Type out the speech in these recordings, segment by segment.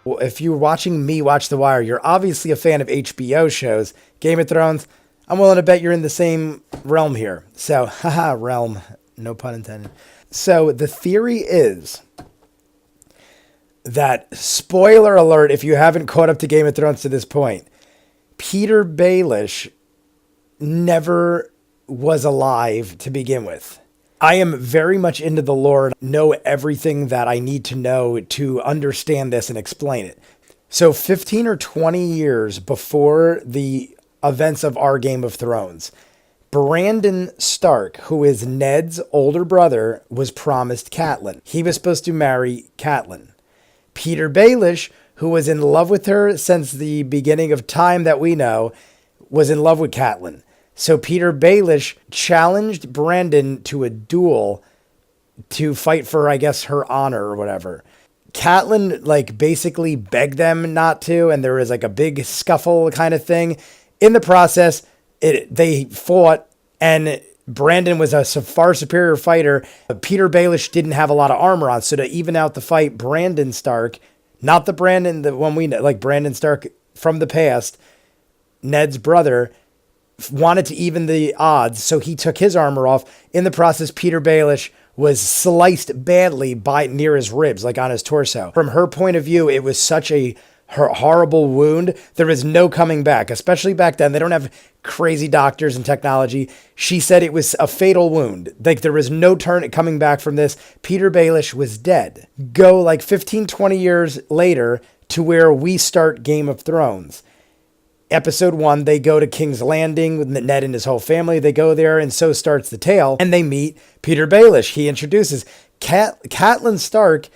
Well, if you're watching me watch The Wire, you're obviously a fan of HBO shows. Game of Thrones, I'm willing to bet you're in the same realm here. So, haha, realm. No pun intended. So the theory is that, spoiler alert, if you haven't caught up to Game of Thrones to this point, Peter Baelish never was alive to begin with. I am very much into the lore and know everything that I need to know to understand this and explain it. So 15 or 20 years before the events of our Game of Thrones, Brandon Stark, who is Ned's older brother, was promised Catelyn. He was supposed to marry Catelyn. Peter Baelish, who was in love with her since the beginning of time that we know, was in love with Catelyn. So Peter Baelish challenged Brandon to a duel to fight for, I guess, her honor or whatever. Catelyn, basically begged them not to, and there was, a big scuffle kind of thing. In the process, they fought, and Brandon was a far superior fighter. Peter Baelish didn't have a lot of armor on, so to even out the fight, Brandon Stark, not the Brandon, the one we know, Brandon Stark from the past, Ned's brother, wanted to even the odds, so he took his armor off. In the process, Peter Baelish was sliced badly near his ribs, on his torso. From her point of view, it was such a horrible wound. There is no coming back, especially back then. They don't have crazy doctors and technology. She said it was a fatal wound. There was no coming back from this. Peter Baelish was dead. Go 15, 20 years later to where we start Game of Thrones. Episode 1, they go to King's Landing with Ned and his whole family. They go there, and so starts the tale. And they meet Peter Baelish. He introduces Catelyn Stark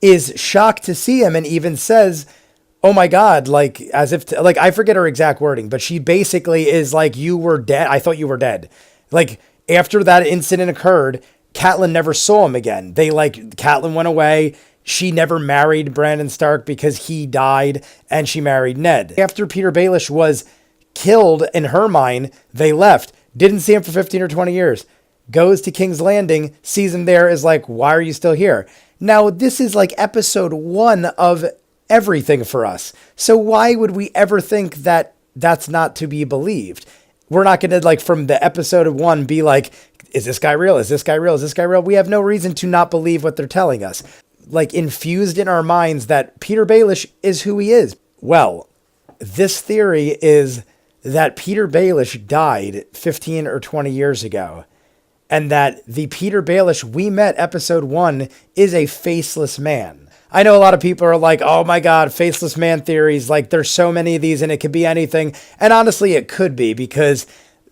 is shocked to see him and even says, "Oh my God," as if I forget her exact wording, but she basically is "You were dead. I thought you were dead." After that incident occurred, Catelyn never saw him again. Catelyn went away. She never married Brandon Stark because he died, and she married Ned. After Peter Baelish was killed, in her mind, they left. Didn't see him for 15 or 20 years. Goes to King's Landing, sees him there, is "Why are you still here?" Now, this is episode 1 of everything for us. So why would we ever think that that's not to be believed? We're not going to, from the episode of 1, be is this guy real? Is this guy real? Is this guy real? We have no reason to not believe what they're telling us. Infused in our minds that Peter Baelish is who he is. Well, this theory is that Peter Baelish died 15 or 20 years ago, and that the Peter Baelish we met episode 1 is a faceless man. I know a lot of people are "Oh my God, faceless man theories. There's so many of these and it could be anything." And honestly, it could be, because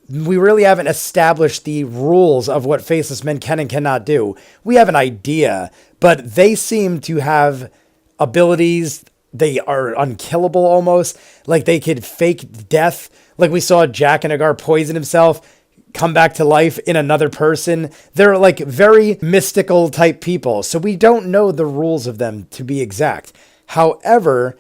we really haven't established the rules of what faceless men can and cannot do. We have an idea, but they seem to have abilities. They are unkillable almost. They could fake death. We saw Jack and Agar poison himself, come back to life in another person. They're very mystical type people. So we don't know the rules of them to be exact. However,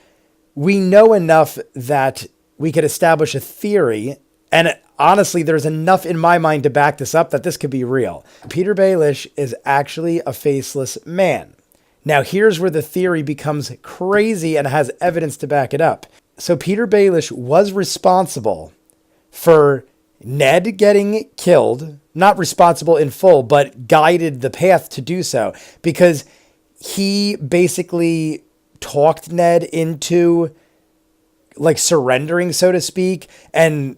we know enough that we could establish a theory. And honestly, there's enough in my mind to back this up that this could be real. Peter Baelish is actually a faceless man. Now, here's where the theory becomes crazy and has evidence to back it up. So Peter Baelish was responsible for Ned getting killed, not responsible in full, but guided the path to do so, because he basically talked Ned into surrendering, so to speak, and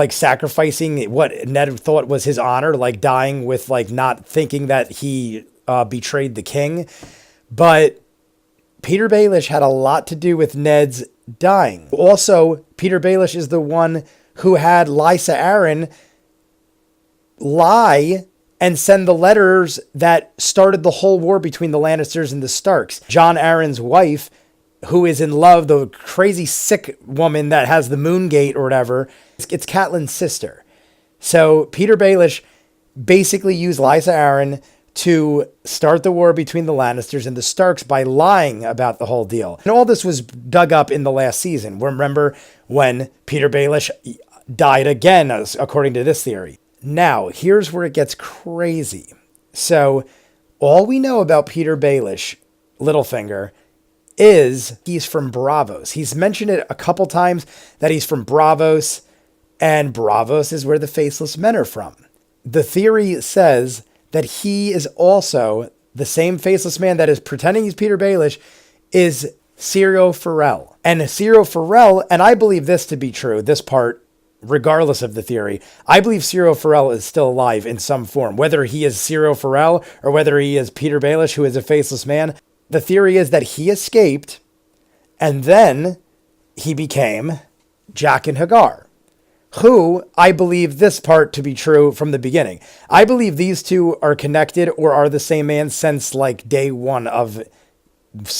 sacrificing what Ned thought was his honor, dying with not thinking that he betrayed the king. But Peter Baelish had a lot to do with Ned's dying. Also, Peter Baelish is the one who had Lysa Arryn lie and send the letters that started the whole war between the Lannisters and the Starks. Jon Arryn's wife, who is in love, the crazy sick woman that has the moon gate or whatever, it's Catelyn's sister. So Peter Baelish basically used Lysa Arryn to start the war between the Lannisters and the Starks by lying about the whole deal. And all this was dug up in the last season. Remember when Peter Baelish died again, according to this theory. Now, here's where it gets crazy. So all we know about Peter Baelish, Littlefinger, is he's from Bravos. He's mentioned it a couple times that he's from Bravos, and Bravos is where the Faceless Men are from. The theory says that he is also the same Faceless Man that is pretending he's Peter Baelish is Cyril Farrell. And Cyril Farrell, and I believe this to be true, this part, regardless of the theory, I believe Cyril Farrell is still alive in some form. Whether he is Cyril Farrell or whether he is Peter Baelish, who is a Faceless Man, the theory is that he escaped and then he became Jaqen H'ghar, who I believe this part to be true from the beginning. I believe these two are connected or are the same man since like day one of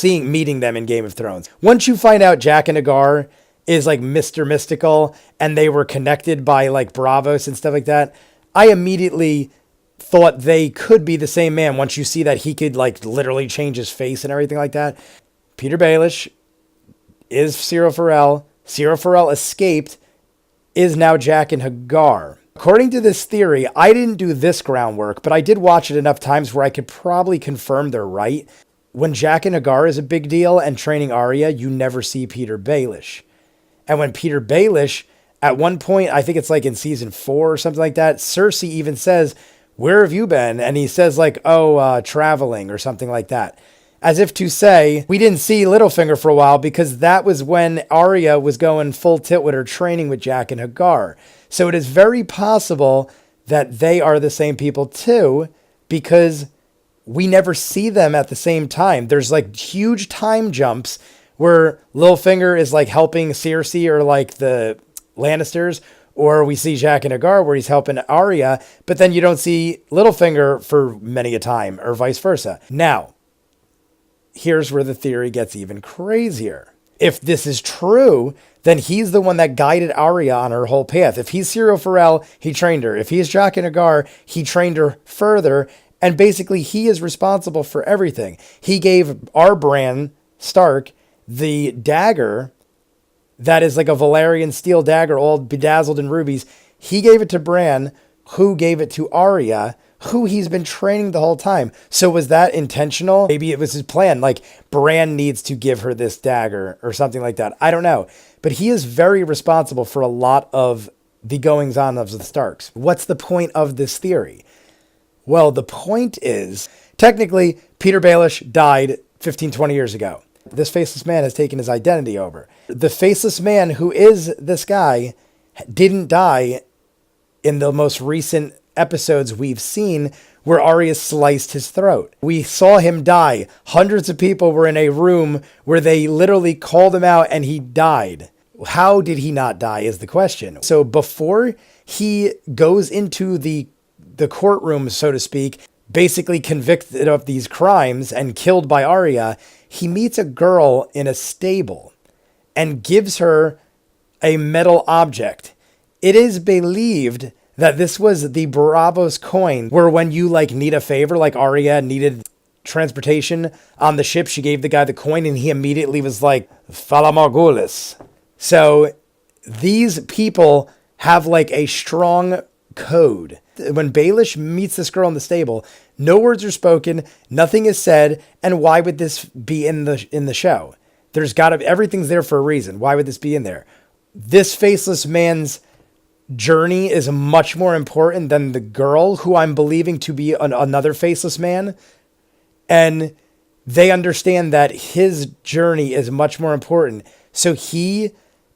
meeting them in Game of Thrones. Once you find out Jaqen H'ghar is like Mr. Mystical and they were connected by like Bravos and stuff like that, I immediately thought they could be the same man once you see that he could like literally change his face and everything like that. Peter Baelish is Cyril Farrell. Cyril Farrell escaped, is now Jaqen H'ghar. According to this theory, I didn't do this groundwork, but I did watch it enough times where I could probably confirm they're right. When Jaqen H'ghar is a big deal and training Arya, you never see Peter Baelish. And when Peter Baelish, at one point, I think it's like in season 4 or something like that, Cersei even says, "Where have you been?" And he says like, traveling or something like that. As if to say, we didn't see Littlefinger for a while because that was when Arya was going full tit with her training with Jaqen H'ghar. So it is very possible that they are the same people too, because we never see them at the same time. There's like huge time jumps where Littlefinger is like helping Cersei or like the Lannisters, or we see Jaqen H'ghar where he's helping Arya, but then you don't see Littlefinger for many a time, or vice versa. Now, here's where the theory gets even crazier. If this is true, then he's the one that guided Arya on her whole path. If he's Cyril Farrell, he trained her. If he's Jaqen H'ghar, he trained her further, and basically he is responsible for everything. He gave our Bran Stark the dagger that is like a Valyrian steel dagger all bedazzled in rubies. He gave it to Bran, who gave it to Arya, who he's been training the whole time. So was that intentional? Maybe it was his plan. Like Bran needs to give her this dagger or something like that. I don't know. But he is very responsible for a lot of the goings on of the Starks. What's the point of this theory? Well, the point is, technically, Peter Baelish died 15, 20 years ago. This Faceless Man has taken his identity over. The Faceless Man, who is this guy, didn't die in the most recent episodes we've seen where Arya sliced his throat. We saw him die. Hundreds of people were in a room where they literally called him out and he died. How did he not die is the question. So before he goes into the courtroom, so to speak, basically convicted of these crimes and killed by Arya, he meets a girl in a stable and gives her a metal object. It is believed that this was the Bravos coin, where when you like need a favor, like Arya needed transportation on the ship, she gave the guy the coin and he immediately was like, Fala Margulis. So these people have like a strong code. When Baelish meets this girl in the stable, no words are spoken, nothing is said, and why would this be in the show? There's got to, everything's there for a reason. Why would this be in there? This Faceless Man's journey is much more important than the girl, who I'm believing to be another Faceless Man, and they understand that his journey is much more important. So he,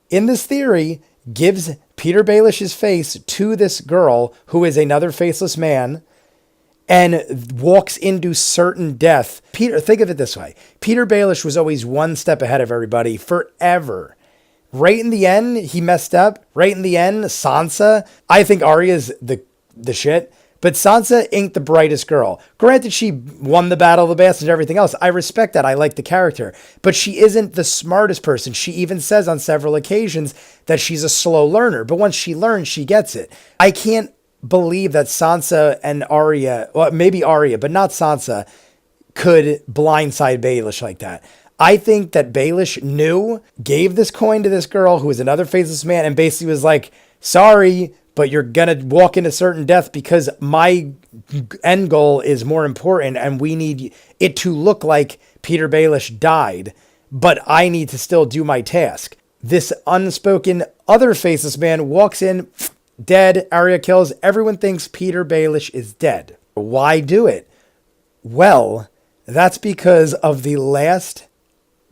in this theory, gives Peter Baelish's face to this girl, who is another Faceless Man, and walks into certain death. Peter, think of it this way. Peter Baelish was always one step ahead of everybody forever. Right in the end, he messed up. Right in the end, Sansa, I think Arya's the shit, but Sansa ain't the brightest girl. Granted, she won the Battle of the Bastards and everything else. I respect that. I like the character, but she isn't the smartest person. She even says on several occasions that she's a slow learner, but once she learns, she gets it. I can't believe that Sansa and Arya, well, maybe Arya, but not Sansa, could blindside Baelish like that. I think that Baelish gave this coin to this girl who is another Faceless Man, and basically was like, sorry, but you're going to walk into certain death because my end goal is more important and we need it to look like Peter Baelish died. but I need to still do my task. This unspoken other faceless man walks in, dead. Arya kills. Everyone thinks Peter Baelish is dead. Why do it? Well, that's because of the last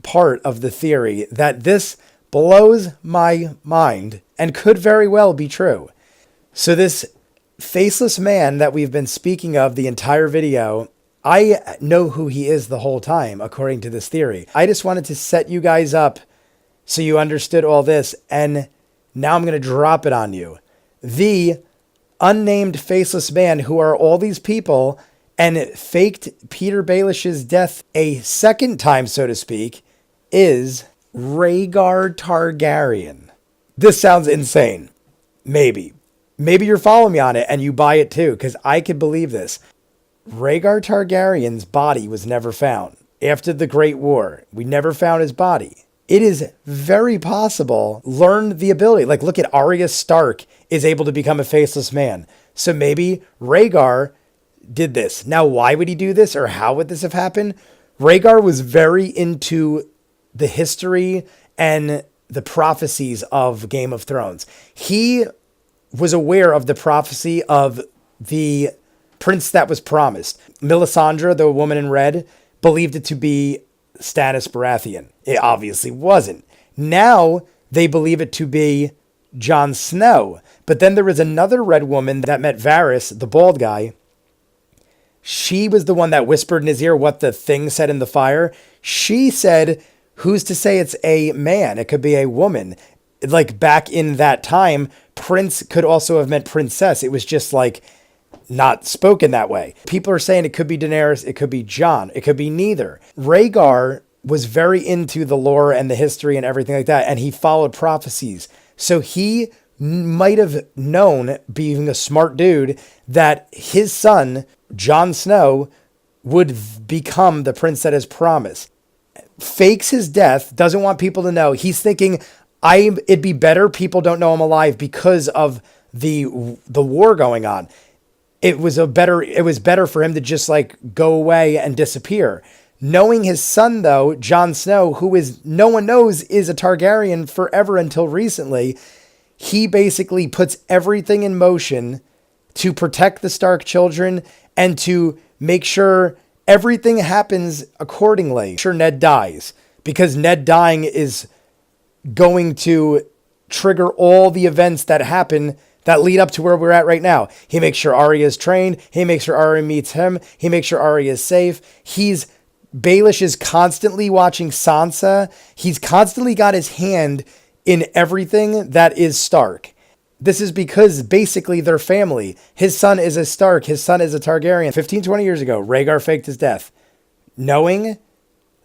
part of the theory that this blows my mind and could very well be true. So this faceless man that we've been speaking of the entire video, I know who he is the whole time, according to this theory. I just wanted to set you guys up so you understood all this, and now I'm going to drop it on you. The unnamed faceless man, who are all these people, and faked Peter Baelish's death a second time, so to speak, is Rhaegar Targaryen. This sounds insane. Maybe. Maybe you're following me on it and you buy it too, because I could believe this. Rhaegar Targaryen's body was never found. After the Great War, we never found his body. It is very possible, learn the ability. Like, look at Arya Stark is able to become a faceless man. So maybe Rhaegar did this. Now, why would he do this, or how would this have happened? Rhaegar was very into the history and the prophecies of Game of Thrones. He was aware of the prophecy of the prince that was promised. Melisandre, the woman in red, believed it to be Stannis Baratheon. It obviously wasn't. Now they believe it to be Jon Snow. But then there was another red woman that met Varys, the bald guy. She was the one that whispered in his ear what the thing said in the fire. She said, who's to say it's a man? It could be a woman. Like, back in that time, prince could also have meant princess. It was just like not spoken that way. People are saying it could be Daenerys, it could be Jon, it could be neither. Rhaegar was very into the lore and the history and everything like that, and he followed prophecies. So he might have known, being a smart dude, that his son, Jon Snow, would become the prince that is promised. Fakes his death, doesn't want people to know. He's thinking, it'd be better people don't know I'm alive because of the war going on. It was better for him to just like go away and disappear. Knowing his son, though, Jon Snow, who is, no one knows, is a Targaryen forever until recently, he basically puts everything in motion to protect the Stark children and to make sure everything happens accordingly. Sure, Ned dies, because Ned dying is going to trigger all the events that happen that lead up to where we're at right now. He makes sure Arya is trained. He makes sure Arya meets him. He makes sure Arya is safe. Baelish is constantly watching Sansa. He's constantly got his hand in everything that is Stark. This is because basically they're family. His son is a Stark. His son is a Targaryen. 15, 20 years ago, Rhaegar faked his death, knowing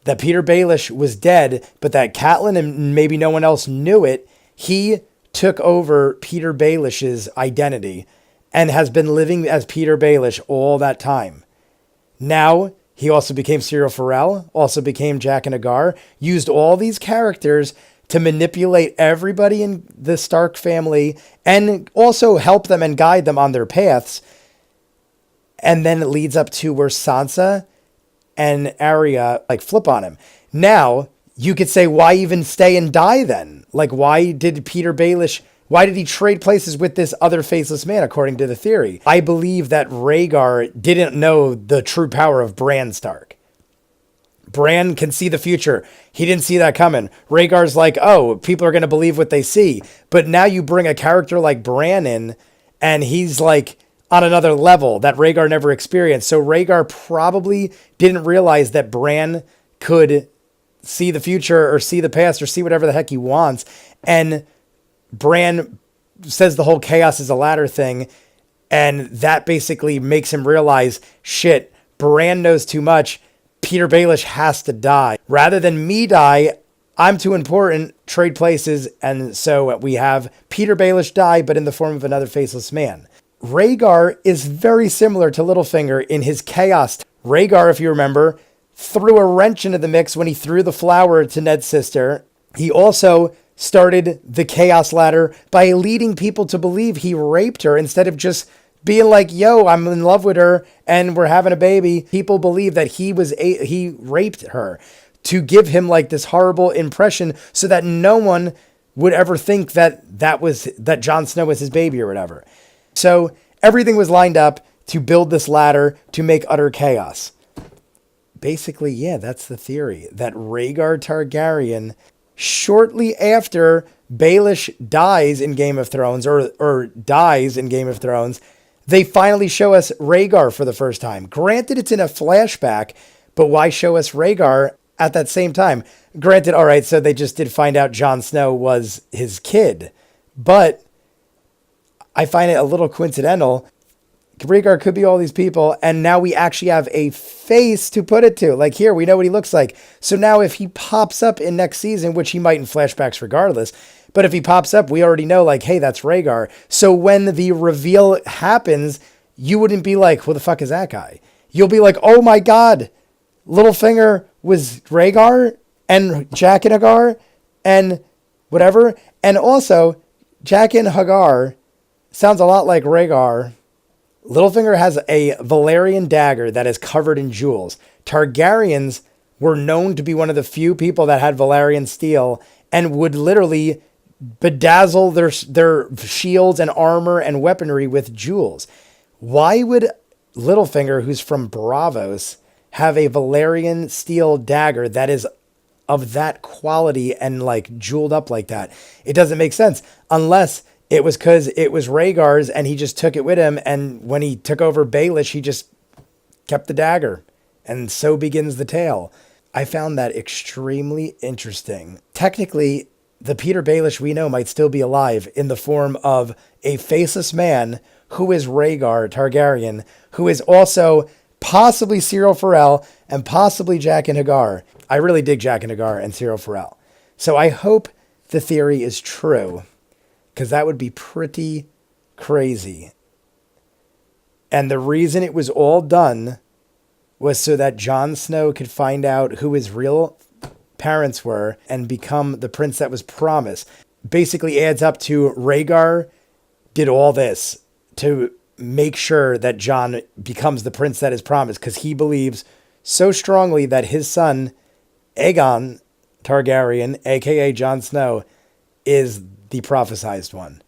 that Peter Baelish was dead, but that Catelyn and maybe no one else knew it. He took over Peter Baelish's identity and has been living as Peter Baelish all that time. Now, he also became Cyril Farrell, also became Jaqen H'ghar, used all these characters to manipulate everybody in the Stark family and also help them and guide them on their paths. And then it leads up to where Sansa and Arya like flip on him. Now, you could say, why even stay and die then? Like, why did he trade places with this other faceless man, according to the theory? I believe that Rhaegar didn't know the true power of Bran Stark. Bran can see the future. He didn't see that coming. Rhaegar's like, oh, people are going to believe what they see. But now you bring a character like Bran in, and he's like on another level that Rhaegar never experienced. So Rhaegar probably didn't realize that Bran could see the future or see the past or see whatever the heck he wants. And Bran says the whole chaos is a ladder thing. And that basically makes him realize, shit, Bran knows too much. Peter Baelish has to die. Rather than me die, I'm too important, trade places. And so we have Peter Baelish die, but in the form of another faceless man. Rhaegar is very similar to Littlefinger in his chaos. Rhaegar, if you remember, threw a wrench into the mix when he threw the flower to Ned's sister. He also started the chaos ladder by leading people to believe he raped her instead of just being like, yo, I'm in love with her and we're having a baby. People believe that he raped her to give him like this horrible impression so that no one would ever think that Jon Snow was his baby or whatever. So everything was lined up to build this ladder to make utter chaos. Basically, yeah, that's the theory, that Rhaegar Targaryen, shortly after Baelish dies in Game of Thrones, or dies in Game of Thrones, they finally show us Rhaegar for the first time. Granted, it's in a flashback, but why show us Rhaegar at that same time? Granted, all right, so they just did find out Jon Snow was his kid, but I find it a little coincidental. Rhaegar could be all these people, and now we actually have a face to put it to. Like, here, we know what he looks like. So now if he pops up in next season, which he might in flashbacks regardless, but if he pops up, we already know, like, hey, that's Rhaegar. So when the reveal happens, you wouldn't be like, who the fuck is that guy? You'll be like, oh my God, Littlefinger was Rhaegar, and Jaqen H'ghar, and whatever. And also, Jaqen H'ghar sounds a lot like Rhaegar. Littlefinger has a Valyrian dagger that is covered in jewels. Targaryens were known to be one of the few people that had Valyrian steel and would literally bedazzle their shields and armor and weaponry with jewels. Why would Littlefinger, who's from Braavos, have a Valyrian steel dagger that is of that quality and like jeweled up like that? It doesn't make sense unless it was because it was Rhaegar's and he just took it with him. And when he took over Baelish, he just kept the dagger. And so begins the tale. I found that extremely interesting. Technically, the Peter Baelish we know might still be alive in the form of a faceless man who is Rhaegar Targaryen, who is also possibly Cyril Farrell and possibly Jaqen H'ghar. I really dig Jaqen H'ghar and Cyril Farrell. So I hope the theory is true, because that would be pretty crazy. And the reason it was all done was so that Jon Snow could find out who his real parents were and become the prince that was promised. Basically adds up to Rhaegar did all this to make sure that Jon becomes the prince that is promised, because he believes so strongly that his son, Aegon Targaryen, aka Jon Snow, is the prophesized one.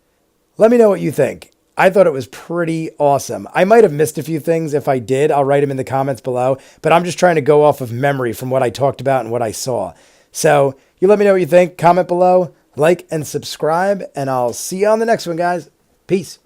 Let me know what you think. I thought it was pretty awesome. I might have missed a few things. If I did, I'll write them in the comments below, but I'm just trying to go off of memory from what I talked about and what I saw. So you let me know what you think. Comment below, like and subscribe, and I'll see you on the next one, guys. Peace.